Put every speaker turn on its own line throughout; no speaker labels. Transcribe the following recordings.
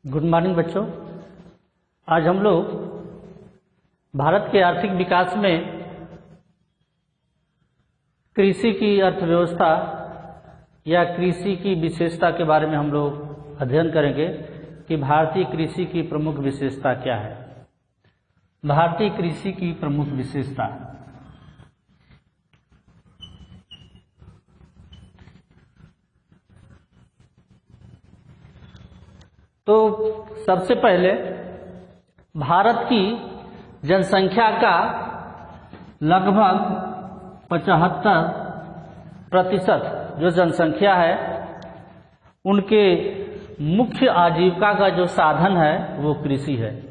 Good morning बच्चों। आज हम लोग भारत के आर्थिक विकास में कृषि की अर्थव्यवस्था या कृषि की विशेषता के बारे में हम लोग अध्ययन करेंगे कि भारतीय कृषि की प्रमुख विशेषता क्या है। भारतीय कृषि की प्रमुख विशेषता, तो सबसे पहले भारत की जनसंख्या का लगभग 75% जो जनसंख्या है उनके मुख्य आजीविका का जो साधन है वो कृषि है।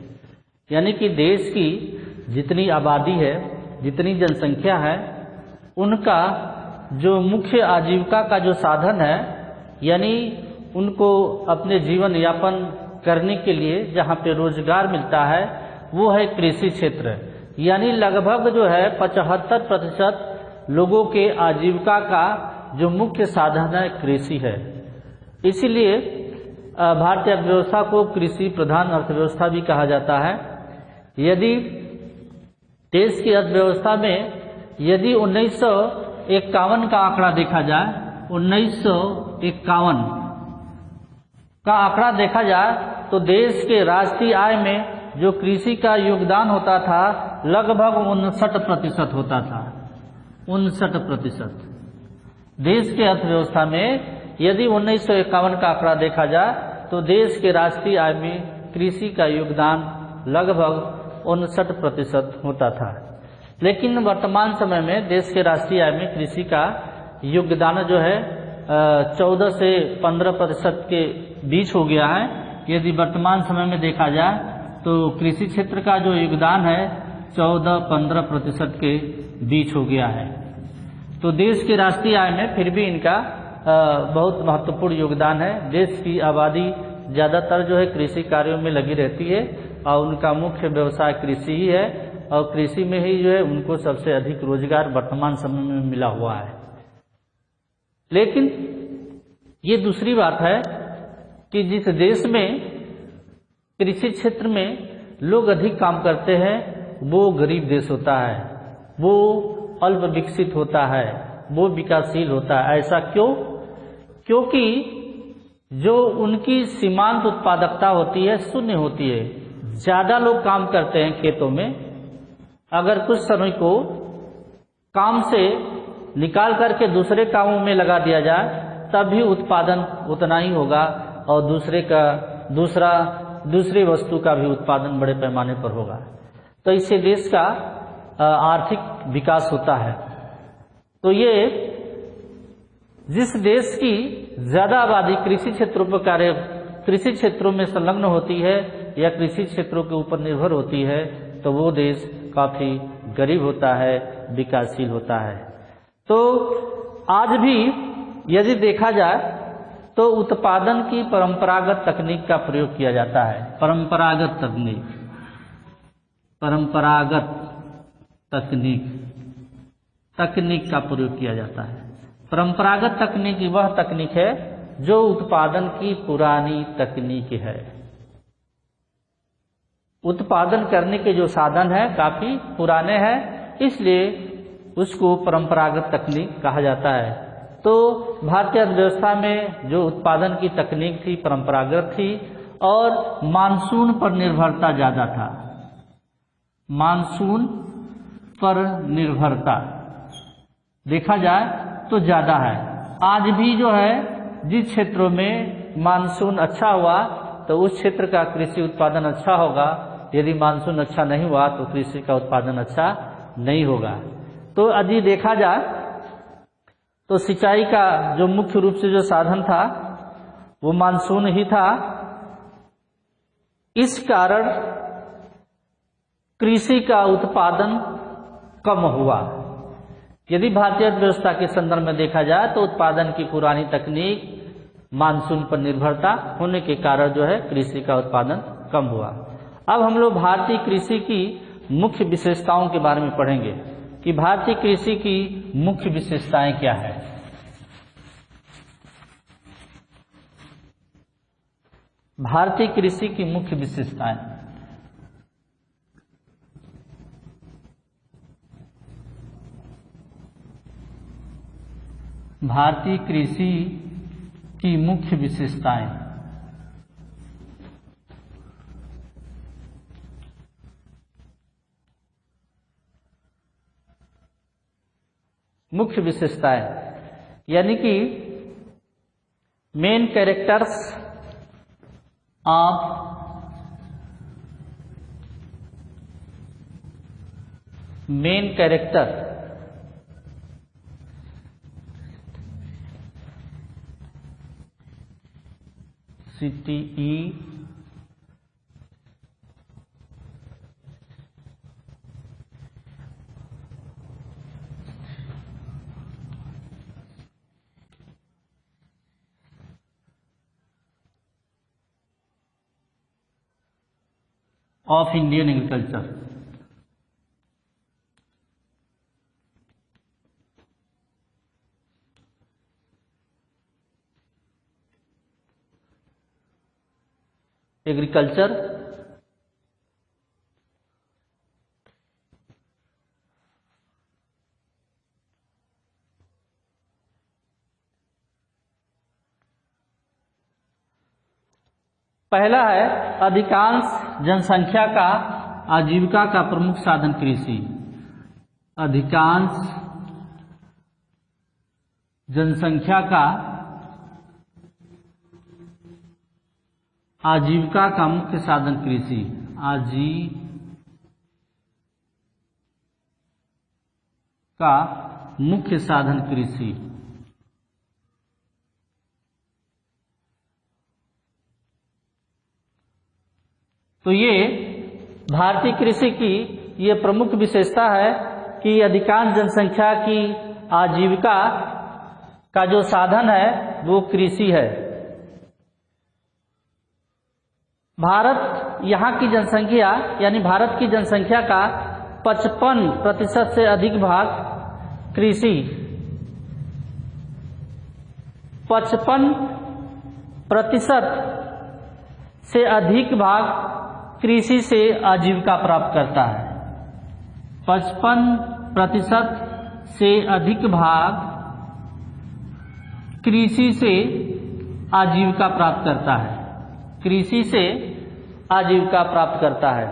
यानी कि देश की जितनी आबादी है, जितनी जनसंख्या है, उनका जो मुख्य आजीविका का जो साधन है, यानी उनको अपने जीवन यापन करने के लिए जहाँ पे रोजगार मिलता है वो है कृषि क्षेत्र। यानी लगभग जो है 75% लोगों के आजीविका का जो मुख्य साधन है कृषि है। इसीलिए भारतीय अर्थव्यवस्था को कृषि प्रधान अर्थव्यवस्था भी कहा जाता है। यदि देश की अर्थव्यवस्था में यदि 1951 का आंकड़ा देखा जाए, 1951 का आंकड़ा देखा जाए तो देश के राष्ट्रीय आय में जो कृषि का योगदान होता था लगभग 59% होता था। 59% देश के अर्थव्यवस्था में यदि 1951 का आंकड़ा देखा जाए तो देश के राष्ट्रीय आय में कृषि का योगदान लगभग 59% होता था। लेकिन वर्तमान समय में देश के राष्ट्रीय आय में कृषि का योगदान जो है 14 से 15% के बीच हो गया है। यदि वर्तमान समय में देखा जाए तो कृषि क्षेत्र का जो योगदान है 14-15% के बीच हो गया है। तो देश के राष्ट्रीय आय में फिर भी इनका बहुत महत्वपूर्ण योगदान है। देश की आबादी ज़्यादातर जो है कृषि कार्यों में लगी रहती है और उनका मुख्य व्यवसाय कृषि ही है और कृषि में ही जो है उनको सबसे अधिक रोजगार वर्तमान समय में मिला हुआ है। लेकिन ये दूसरी बात है कि जिस देश में कृषि क्षेत्र में लोग अधिक काम करते हैं वो गरीब देश होता है, वो अल्प विकसित होता है, वो विकासशील होता है। ऐसा क्यों? क्योंकि जो उनकी सीमांत उत्पादकता होती है शून्य होती है। ज़्यादा लोग काम करते हैं खेतों में, अगर कुछ समय को काम से निकाल करके दूसरे कामों में लगा दिया जाए तब भी उत्पादन उतना ही होगा और दूसरी वस्तु का भी उत्पादन बड़े पैमाने पर होगा। तो इससे देश का आर्थिक विकास होता है। तो ये जिस देश की ज़्यादा आबादी कृषि क्षेत्रों में संलग्न होती है या कृषि क्षेत्रों के ऊपर निर्भर होती है तो वो देश काफ़ी गरीब होता है, विकासशील होता है। तो आज भी यदि देखा जाए तो उत्पादन की परंपरागत तकनीक का प्रयोग किया जाता है। परंपरागत तकनीक का प्रयोग किया जाता है। परंपरागत तकनीक वह तकनीक है जो उत्पादन की पुरानी तकनीक है। उत्पादन करने के जो साधन है काफी पुराने हैं, इसलिए उसको परंपरागत तकनीक कहा जाता है। तो भारतीय अर्थव्यवस्था में जो उत्पादन की तकनीक थी परंपरागत थी और मानसून पर निर्भरता ज़्यादा था। मानसून पर निर्भरता देखा जाए तो ज़्यादा है। आज भी जो है जिस क्षेत्रों में मानसून अच्छा हुआ तो उस क्षेत्र का कृषि उत्पादन अच्छा होगा, यदि मानसून अच्छा नहीं हुआ तो कृषि का उत्पादन अच्छा नहीं होगा। तो यदि देखा जाए तो सिंचाई का जो मुख्य रूप से जो साधन था वो मानसून ही था। इस कारण कृषि का उत्पादन कम हुआ। यदि भारतीय अर्थव्यवस्था के संदर्भ में देखा जाए तो उत्पादन की पुरानी तकनीक, मानसून पर निर्भरता होने के कारण जो है कृषि का उत्पादन कम हुआ। अब हम लोग भारतीय कृषि की मुख्य विशेषताओं के बारे में पढ़ेंगे कि भारतीय कृषि की मुख्य विशेषताएं क्या है। भारतीय कृषि की मुख्य विशेषताएं। भारतीय कृषि की मुख्य विशेषताएं। मुख्य विशेषताएं यानी कि main characters of main character CTE of Indian agriculture। Agriculture पहला है अधिकांश जनसंख्या का आजीविका का प्रमुख साधन कृषि। अधिकांश जनसंख्या का आजीविका का मुख्य साधन कृषि। आजीविका मुख्य साधन कृषि। तो ये भारतीय कृषि की ये प्रमुख विशेषता है कि अधिकांश जनसंख्या की आजीविका का जो साधन है वो कृषि है। भारत यहाँ की जनसंख्या यानी भारत की जनसंख्या का 55% से अधिक भाग कृषि 55% से अधिक भाग कृषि से आजीविका प्राप्त करता है। 55% से अधिक भाग कृषि से आजीविका प्राप्त करता है। कृषि से आजीविका प्राप्त करता है।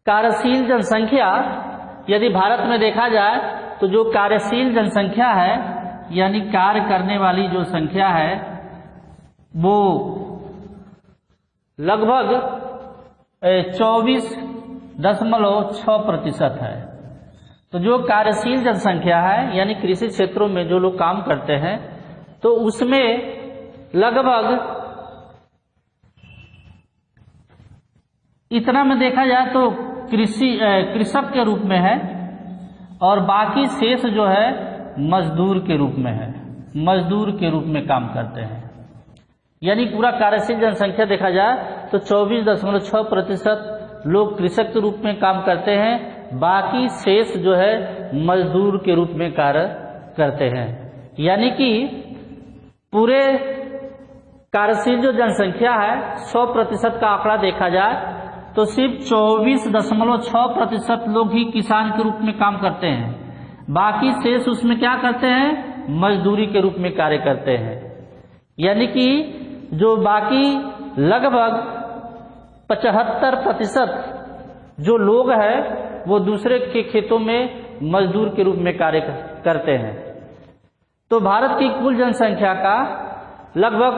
कार्यशील जनसंख्या यदि भारत में देखा जाए तो जो कार्यशील जनसंख्या है यानी कार्य करने वाली जो संख्या है वो लगभग 24.6% है। तो जो कार्यशील जनसंख्या है यानी कृषि क्षेत्रों में जो लोग काम करते हैं तो उसमें लगभग इतना में देखा जाए तो कृषक के रूप में है और बाकी शेष जो है मजदूर के रूप में है। मजदूर के रूप में काम करते हैं। यानी पूरा कार्यशील जनसंख्या देखा जाए तो 24.6% लोग कृषक के रूप में काम करते हैं, बाकी शेष जो है मजदूर के रूप में कार्य करते हैं। यानी कि पूरे कार्यशील जो जनसंख्या है 100% का आंकड़ा देखा जाए तो सिर्फ 24.6% लोग ही किसान के रूप में काम करते हैं, बाकी शेष उसमें क्या करते हैं मजदूरी के रूप में कार्य करते हैं। यानी कि जो बाकी लगभग 75% जो लोग हैं वो दूसरे के खेतों में मजदूर के रूप में कार्य करते हैं। तो भारत की कुल जनसंख्या का लगभग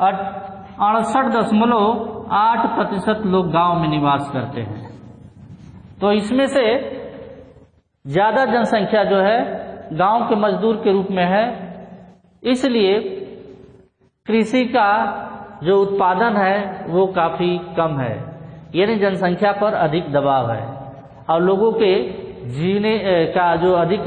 68.8% लोग गांव में निवास करते हैं। तो इसमें से ज्यादा जनसंख्या जो है गांव के मजदूर के रूप में है, इसलिए कृषि का जो उत्पादन है वो काफी कम है। यानी जनसंख्या पर अधिक दबाव है और लोगों के जीने का जो अधिक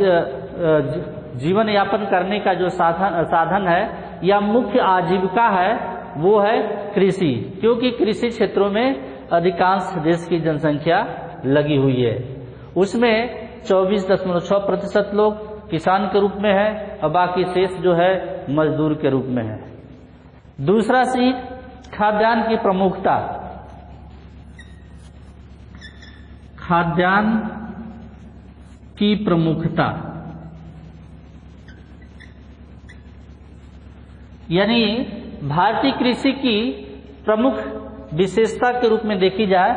जीवन यापन करने का जो साधन है या मुख्य आजीविका है वो है कृषि, क्योंकि कृषि क्षेत्रों में अधिकांश देश की जनसंख्या लगी हुई है। उसमें 24.6% लोग किसान के रूप में है और बाकी शेष जो है मजदूर के रूप में है। दूसरा चीज खाद्यान्न की प्रमुखता, खाद्यान्न की प्रमुखता यानी भारतीय कृषि की प्रमुख विशेषता के रूप में देखी जाए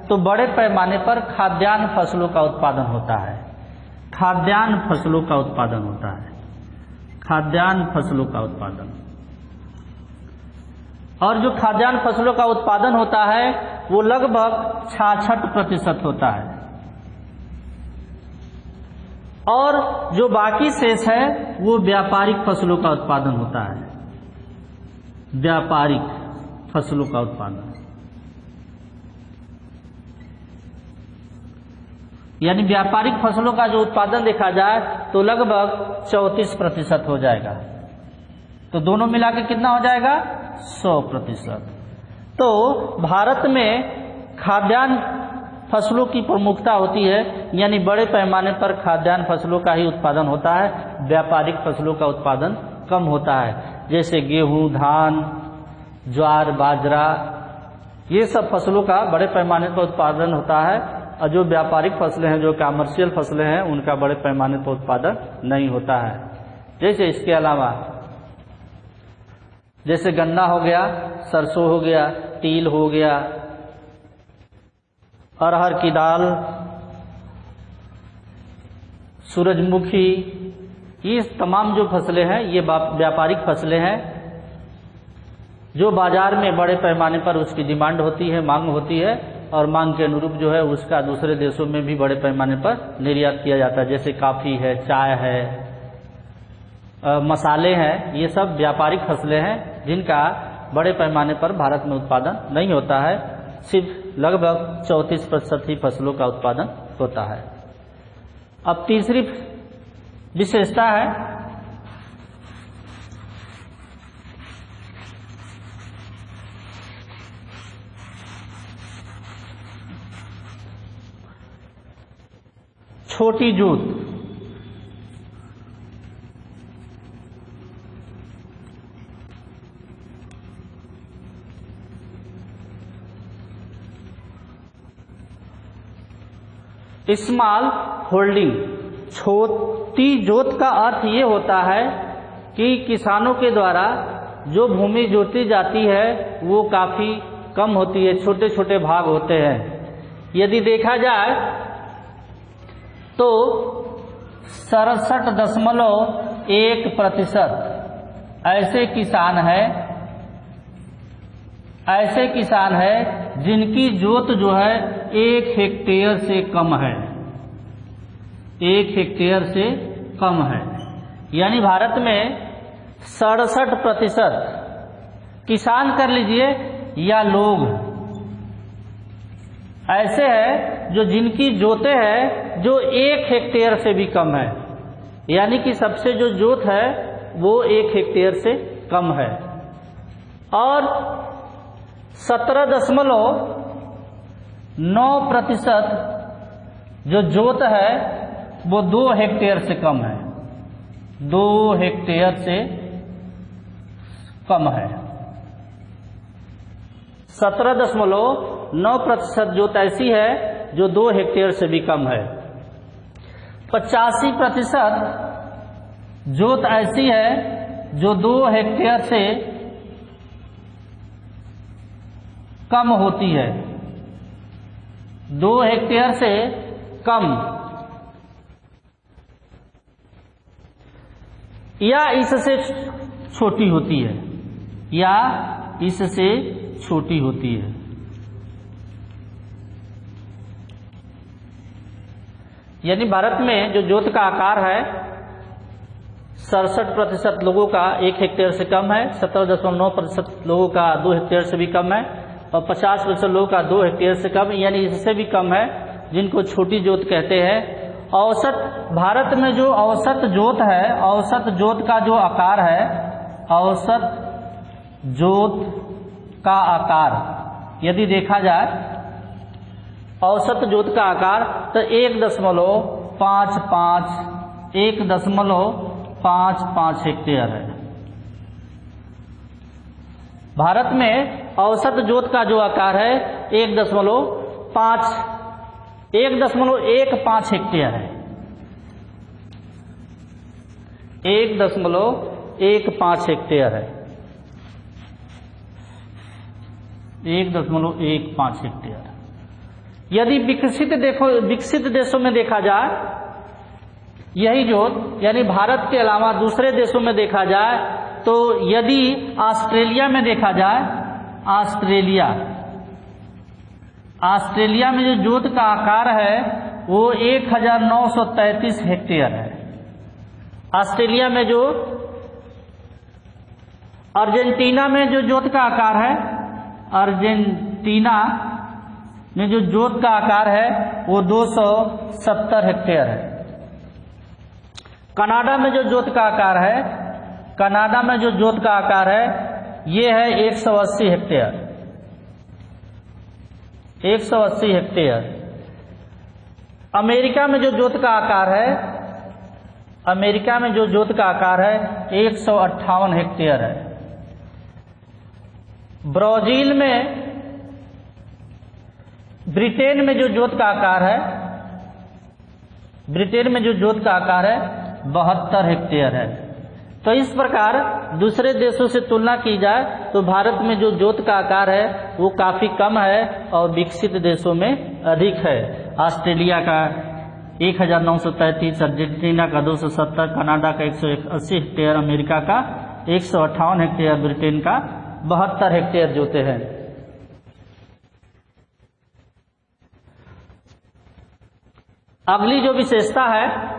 तो बड़े पैमाने पर खाद्यान्न फसलों का उत्पादन होता है। खाद्यान्न फसलों का उत्पादन होता है, खाद्यान्न फसलों का उत्पादन। और जो खाद्यान्न फसलों का उत्पादन होता है वो लगभग 66% होता है। और जो बाकी शेष है वो व्यापारिक फसलों का उत्पादन होता है, व्यापारिक फसलों का उत्पादन। यानी व्यापारिक फसलों का जो उत्पादन देखा जाए तो लगभग 34% हो जाएगा। तो दोनों मिला के कितना हो जाएगा? 100%। तो भारत में खाद्यान्न फसलों की प्रमुखता होती है, यानी बड़े पैमाने पर खाद्यान्न फसलों का ही उत्पादन होता है, व्यापारिक फसलों का उत्पादन कम होता है। जैसे गेहूं, धान, ज्वार, बाजरा, ये सब फसलों का बड़े पैमाने पर उत्पादन होता है। और जो व्यापारिक फसलें हैं, जो कमर्शियल फसलें हैं, उनका बड़े पैमाने पर उत्पादन नहीं होता है। जैसे इसके अलावा जैसे गन्ना हो गया, सरसों हो गया, तिल हो गया, अरहर की दाल, सूरजमुखी, ये तमाम जो फसलें हैं ये व्यापारिक फसलें हैं जो बाजार में बड़े पैमाने पर उसकी डिमांड होती है, मांग होती है, और मांग के अनुरूप जो है उसका दूसरे देशों में भी बड़े पैमाने पर निर्यात किया जाता है। जैसे कॉफ़ी है, चाय है, मसाले हैं, ये सब व्यापारिक फसलें हैं जिनका बड़े पैमाने पर भारत में उत्पादन नहीं होता है। सिर्फ लगभग 34% ही फसलों का उत्पादन होता है। अब तीसरी विशेषता है छोटी जोत। स्मॉल होल्डिंग, छोटी जोत का अर्थ ये होता है कि किसानों के द्वारा जो भूमि जोती जाती है वो काफ़ी कम होती है, छोटे छोटे भाग होते हैं। यदि देखा जाए तो 67.1% ऐसे किसान हैं जिनकी जोत जो है 1 हेक्टेयर से कम है, 1 हेक्टेयर से कम है। यानी भारत में 67% किसान कर लीजिए या लोग ऐसे हैं जो जिनकी जोतें हैं जो 1 हेक्टेयर से भी कम है। यानी कि सबसे जो जोत है वो 1 हेक्टेयर से कम है। और 17.9% जो जोत है वो 2 हेक्टेयर से कम है, 2 हेक्टेयर से कम है। 17.9% जोत ऐसी है जो 2 हेक्टेयर से भी कम है। 85% जोत ऐसी है जो 2 हेक्टेयर से कम होती है, 2 हेक्टेयर से कम, या इससे छोटी होती है, या इससे छोटी होती है। यानी भारत में जो जोत का आकार है 67% लोगों का 1 हेक्टेयर से कम है, 17.9% लोगों का 2 हेक्टेयर से भी कम है, और 50% लोगों का 2 हेक्टेयर से कम, यानी इससे भी कम है, जिनको छोटी जोत कहते हैं। औसत भारत में जो औसत जोत है, औसत जोत का जो आकार है, औसत जोत का आकार यदि देखा जाए, औसत जोत का आकार तो 1.55 हेक्टेयर है। भारत में औसत जोत का जो आकार है 1.15 हेक्टेयर है। 1.15 हेक्टेयर है। 1.15 हेक्टेयर। यदि विकसित देशों में देखा जाए यही जोत, यानी भारत के अलावा दूसरे देशों में देखा जाए तो यदि ऑस्ट्रेलिया में देखा जाए, ऑस्ट्रेलिया में जो जोत का आकार है वो 1933 हेक्टेयर है। ऑस्ट्रेलिया में जो अर्जेंटीना में जो जोत का आकार है, अर्जेंटीना में जो जोत का आकार है वो 270 हेक्टेयर है। कनाडा में जो जोत का आकार है, कनाडा में जो जोत का आकार है ये है 180 हेक्टेयर। 180 हेक्टेयर। अमेरिका में जो जोत का आकार है, अमेरिका में जो जोत का आकार है 158 हेक्टेयर है। ब्राजील में, ब्रिटेन में जो जोत का आकार है, ब्रिटेन में जो जोत का आकार है 72 हेक्टेयर है। तो इस प्रकार दूसरे देशों से तुलना की जाए तो भारत में जो जोत का आकार है वो काफी कम है और विकसित देशों में अधिक है। ऑस्ट्रेलिया का 1933, अर्जेंटीना का 270, कनाडा का 180 हेक्टेयर, अमेरिका का 158 हेक्टेयर, ब्रिटेन का 72 हेक्टेयर जोते हैं। अगली जो विशेषता है,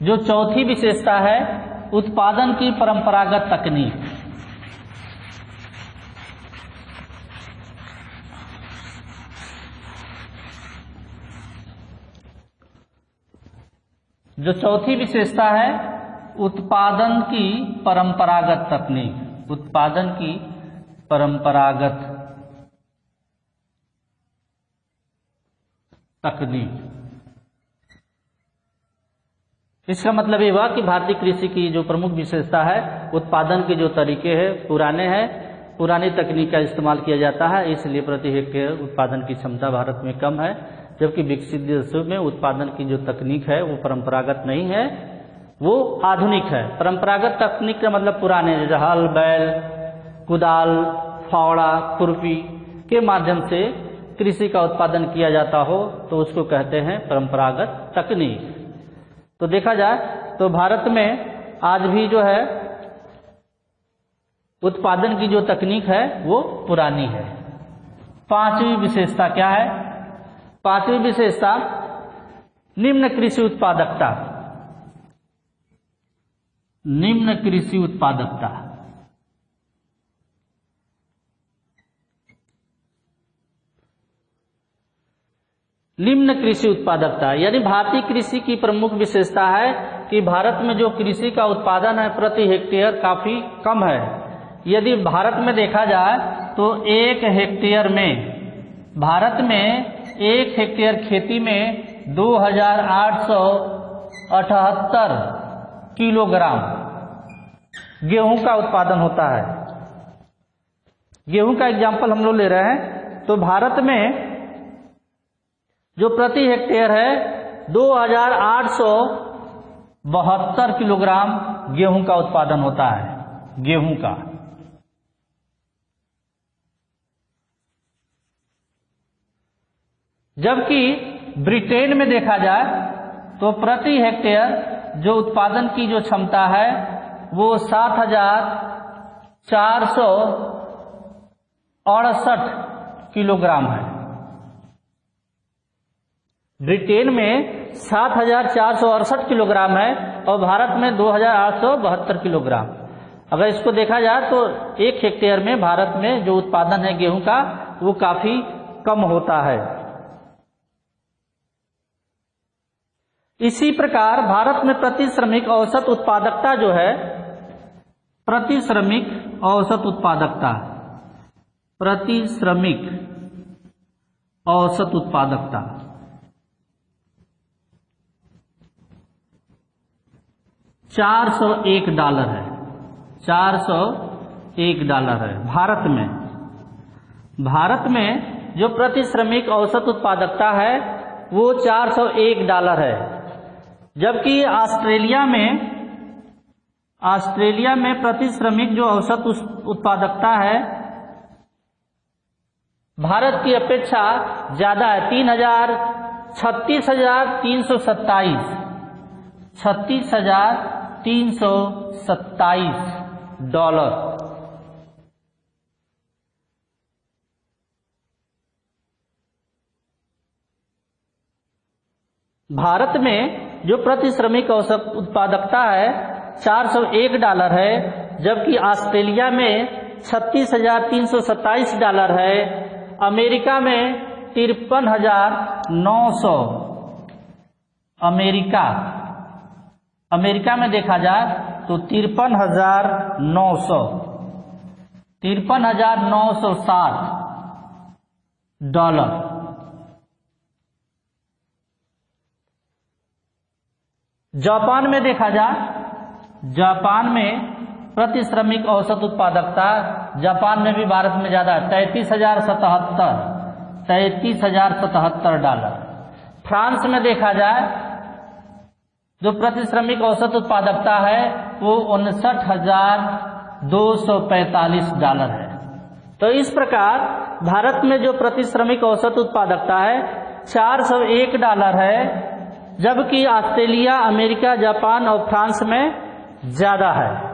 जो चौथी विशेषता है, उत्पादन की परंपरागत तकनीक। जो चौथी विशेषता है, उत्पादन की परंपरागत तकनीक। उत्पादन की परंपरागत तकनीक। इसका मतलब ये हुआ कि भारतीय कृषि की जो प्रमुख विशेषता है, उत्पादन के जो तरीके हैं पुराने हैं, पुरानी तकनीक का इस्तेमाल किया जाता है, इसलिए प्रति हेक्टेयर उत्पादन की क्षमता भारत में कम है। जबकि विकसित देशों में उत्पादन की जो तकनीक है वो परंपरागत नहीं है, वो आधुनिक है। परंपरागत तकनीक का मतलब पुराने, जैसे हल, बैल, कुदाल, फावड़ा, खुरपी के माध्यम से कृषि का उत्पादन किया जाता हो तो उसको कहते हैं परंपरागत तकनीक। तो देखा जाए तो भारत में आज भी जो है उत्पादन की जो तकनीक है वो पुरानी है। पांचवी विशेषता क्या है? पांचवी विशेषता निम्न कृषि उत्पादकता। निम्न कृषि उत्पादकता। निम्न कृषि उत्पादकता यानी भारतीय कृषि की प्रमुख विशेषता है कि भारत में जो कृषि का उत्पादन है प्रति हेक्टेयर काफी कम है। यदि भारत में देखा जाए तो एक हेक्टेयर में, भारत में एक हेक्टेयर खेती में 2878 किलोग्राम गेहूं का उत्पादन होता है। गेहूं का एग्जाम्पल हम लोग ले रहे हैं तो भारत में जो प्रति हेक्टेयर है 2872 किलोग्राम गेहूं का उत्पादन होता है। गेहूं का जबकि ब्रिटेन में देखा जाए तो प्रति हेक्टेयर जो उत्पादन की जो क्षमता है वो 7468 किलोग्राम है। ब्रिटेन में 7468 किलोग्राम है और भारत में 2872 किलोग्राम। अगर इसको देखा जाए तो एक हेक्टेयर में भारत में जो उत्पादन है गेहूं का वो काफी कम होता है। इसी प्रकार भारत में प्रति श्रमिक औसत उत्पादकता जो है, प्रति श्रमिक औसत उत्पादकता, प्रति श्रमिक औसत उत्पादकता $401 है। $401 $401 है। भारत में जो प्रति श्रमिक औसत उत्पादकता है वो $401 है, जबकि ऑस्ट्रेलिया में प्रति श्रमिक जो औसत उत्पादकता है भारत की अपेक्षा ज़्यादा है, $36,327। भारत में जो प्रति श्रमिक औसत उत्पादकता है $401 है, जबकि ऑस्ट्रेलिया में $36,327 है, अमेरिका में 53,900। अमेरिका में देखा जाए तो 53,960 जापान में देखा जाए, जापान में प्रति श्रमिक औसत उत्पादकता जापान में भी भारत में ज़्यादा है, $33,077। फ्रांस में देखा जाए जो प्रति श्रमिक औसत उत्पादकता है वो $59,245 है। तो इस प्रकार भारत में जो प्रति श्रमिक औसत उत्पादकता है $401 है, जबकि ऑस्ट्रेलिया, अमेरिका, जापान और फ्रांस में ज़्यादा है।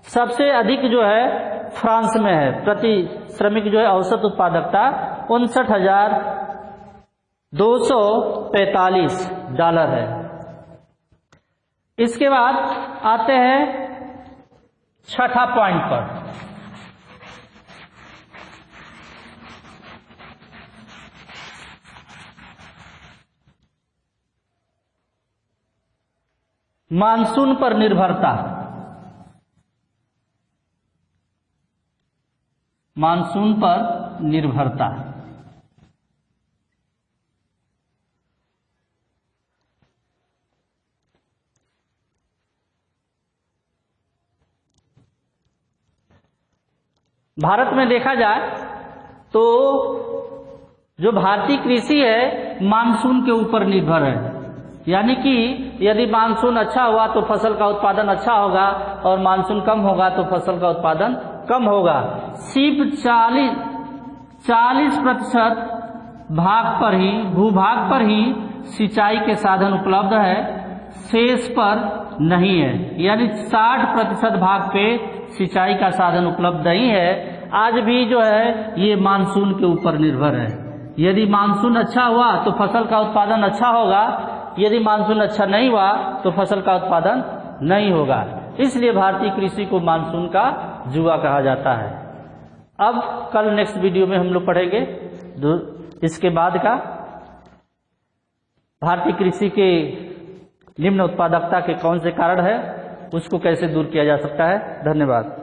सबसे अधिक जो है फ्रांस में है, प्रति श्रमिक जो है औसत उत्पादकता $59,245 है। इसके बाद आते हैं छठा पॉइंट पर। मानसून पर निर्भरता। मानसून पर निर्भरता भारत में देखा जाए तो जो भारतीय कृषि है मानसून के ऊपर निर्भर है, यानी कि यदि मानसून अच्छा हुआ तो फसल का उत्पादन अच्छा होगा और मानसून कम होगा तो फसल का उत्पादन कम होगा। सिर्फ 40% भूभाग पर ही सिंचाई के साधन उपलब्ध है, शेष पर नहीं है, यानी 60% भाग पे सिंचाई का साधन उपलब्ध नहीं है। आज भी जो है ये मानसून के ऊपर निर्भर है। यदि मानसून अच्छा हुआ तो फसल का उत्पादन अच्छा होगा, यदि मानसून अच्छा नहीं हुआ तो फसल का उत्पादन नहीं होगा। इसलिए भारतीय कृषि को मानसून का जुआ कहा जाता है। अब कल नेक्स्ट वीडियो में हम लोग पढ़ेंगे इसके बाद का भारतीय कृषि के निम्न उत्पादकता के कौन से कारण है, उसको कैसे दूर किया जा सकता है। धन्यवाद।